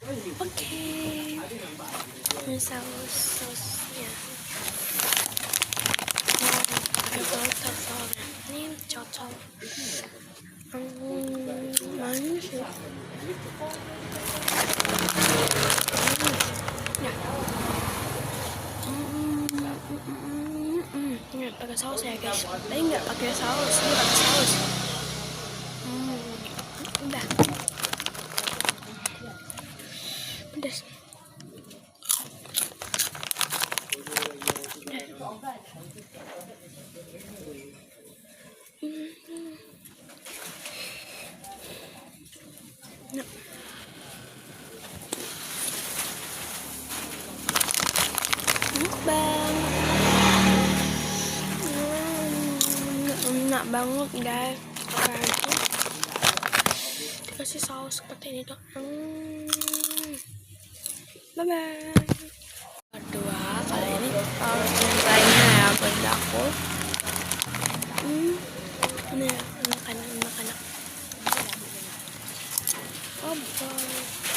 Oke. Ini sausnya. Cocok. Ini cocok. Manis sih. Ya. Ini pakai saus ya guys. Tapi nggak pakai saus, ini pakai saus. Udah. Pedas. Mukbang. Enak banget guys. Apalagi dikasih saus seperti ini tuh. Bye bye. Kedua kali ini lainnya ya buat aku. Ini anak-anak. Oh boy.